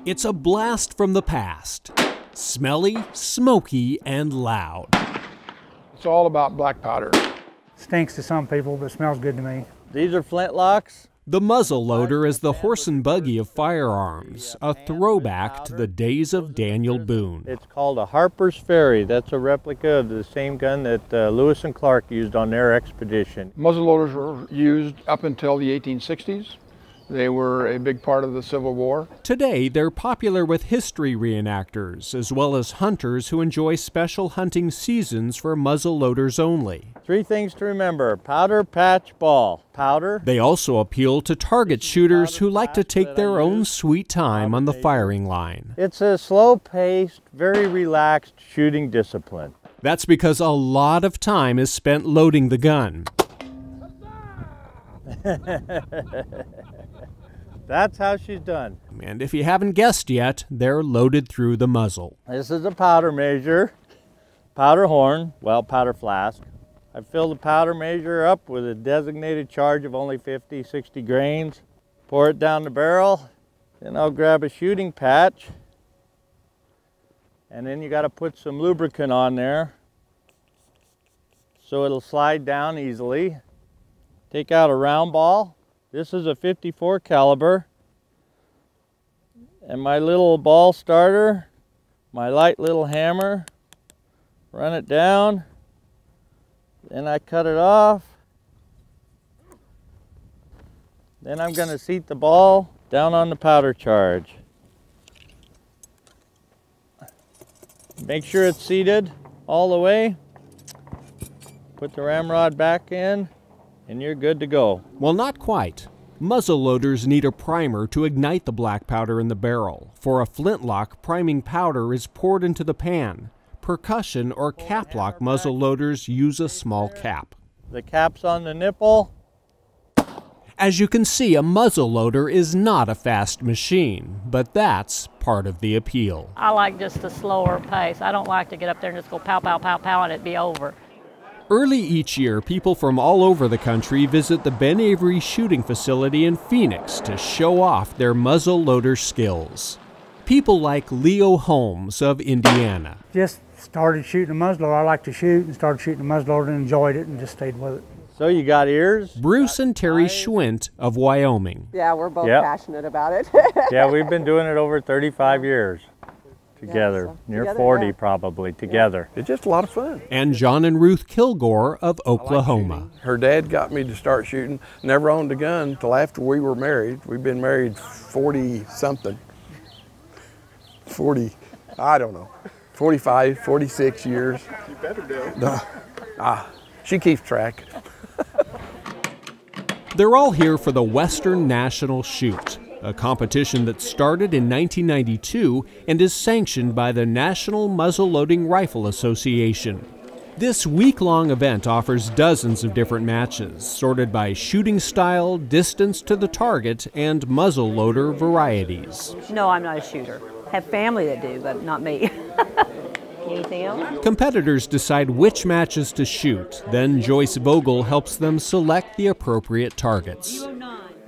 It's a blast from the past. Smelly, smoky, and loud. It's all about black powder. Stinks to some people, but smells good to me. These are flintlocks. The muzzleloader is the horse and buggy of firearms, a throwback to the days of Daniel Boone. It's called a Harper's Ferry. That's a replica of the same gun that Lewis and Clark used on their expedition. Muzzleloaders were used up until the 1860s. They were a big part of the Civil War. Today, they're popular with history reenactors, as well as hunters who enjoy special hunting seasons for muzzleloaders only. Three things to remember: powder, patch, ball. Powder. They also appeal to target shooters who like to take their own sweet time on the firing line. It's a slow-paced, very relaxed shooting discipline. That's because a lot of time is spent loading the gun. That's how she's done. And if you haven't guessed yet, they're loaded through the muzzle. This is a powder Majure, powder horn, well, powder flask. I fill the powder Majure up with a designated charge of only 50, 60 grains. Pour it down the barrel. Then I'll grab a shooting patch. And then you got to put some lubricant on there so it'll slide down easily. Take out a round ball. This is a 54 caliber. And my little ball starter, my light little hammer, run it down. Then I cut it off. Then I'm going to seat the ball down on the powder charge. Make sure it's seated all the way. Put the ramrod back in, and you're good to go. Well, not quite. Muzzleloaders need a primer to ignite the black powder in the barrel. For a flintlock, priming powder is poured into the pan. Percussion or cap-lock muzzleloaders use a small cap. The cap's on the nipple. As you can see, a muzzleloader is not a fast machine, but that's part of the appeal. I like just a slower pace. I don't like to get up there and just go pow, pow, pow, pow, and it be over. Early each year, people from all over the country visit the Ben Avery shooting facility in Phoenix to show off their muzzleloader skills. People like Leo Holmes of Indiana. Just started shooting a muzzleloader. I like to shoot and started shooting a muzzleloader and enjoyed it and just stayed with it. So you got ears? Bruce and Teri Schwindt of Wyoming. Yeah, we're both passionate about it. Yeah, we've been doing it over 35 years together. Yeah, so near together, 40 yeah. Probably together. It's just a lot of fun. And John and Ruth Kilgore of Oklahoma. Her dad got me to start shooting. Never owned a gun until after we were married. We've been married 40-something. 40, I don't know, 45, 46 years. You better do. She keeps track. They're all here for the Western National Shoot, a competition that started in 1992 and is sanctioned by the National Muzzleloading Rifle Association. This week-long event offers dozens of different matches, sorted by shooting style, distance to the target, and muzzleloader varieties. No, I'm not a shooter. I have family that do, but not me. Anything else? Competitors decide which matches to shoot, then Joyce Vogel helps them select the appropriate targets.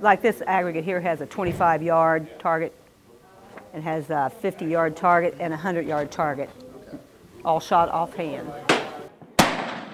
Like this aggregate here has a 25-yard target, and has a 50-yard target and a 100-yard target, all shot offhand.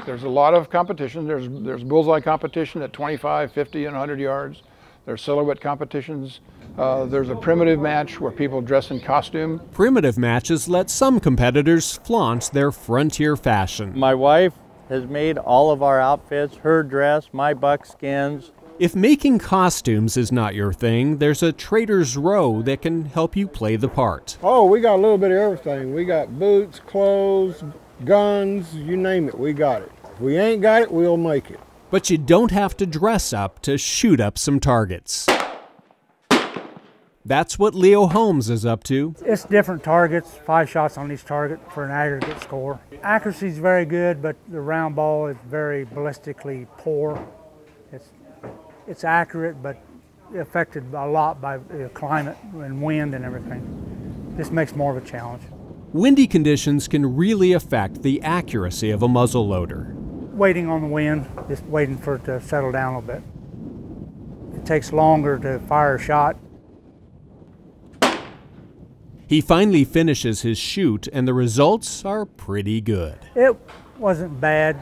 There's a lot of competition. There's bullseye competition at 25, 50, and 100 yards. There's silhouette competitions. There's a primitive match where people dress in costume. Primitive matches let some competitors flaunt their frontier fashion. My wife has made all of our outfits, her dress, my buckskins. If making costumes is not your thing, there's a Trader's Row that can help you play the part. Oh, we got a little bit of everything. We got boots, clothes, guns, you name it, we got it. If we ain't got it, we'll make it. But you don't have to dress up to shoot up some targets. That's what Leo Holmes is up to. It's different targets, 5 shots on each target for an aggregate score. Accuracy is very good, but the round ball is very ballistically poor. It's accurate, but affected a lot by climate and wind and everything. This makes more of a challenge. Windy conditions can really affect the accuracy of a muzzleloader. Waiting on the wind, just waiting for it to settle down a little bit. It takes longer to fire a shot. He finally finishes his shoot, and the results are pretty good. It wasn't bad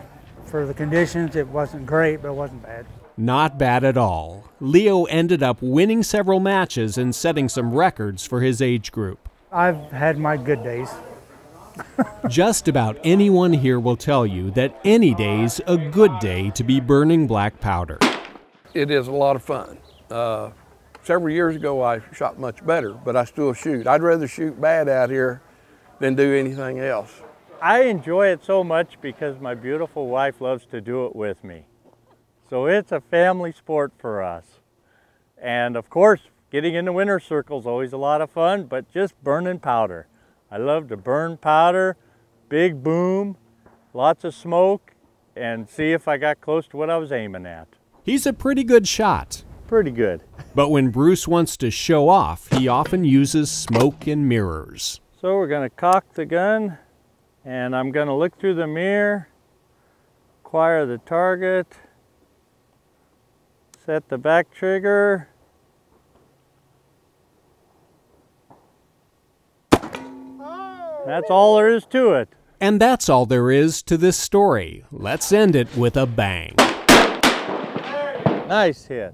for the conditions. It wasn't great, but it wasn't bad. Not bad at all. Leo ended up winning several matches and setting some records for his age group. I've had my good days. Just about anyone here will tell you that any day's a good day to be burning black powder. It is a lot of fun. Several years ago I shot much better, but I still shoot. I'd rather shoot bad out here than do anything else. I enjoy it so much because my beautiful wife loves to do it with me. So it's a family sport for us. And of course, getting in the winter circle is always a lot of fun, but just burning powder. I love to burn powder, big boom, lots of smoke, and see if I got close to what I was aiming at. He's a pretty good shot. Pretty good. But when Bruce wants to show off, he often uses smoke and mirrors. So we're going to cock the gun, and I'm going to look through the mirror, acquire the target, set the back trigger. That's all there is to it. And that's all there is to this story. Let's end it with a bang. Nice hit.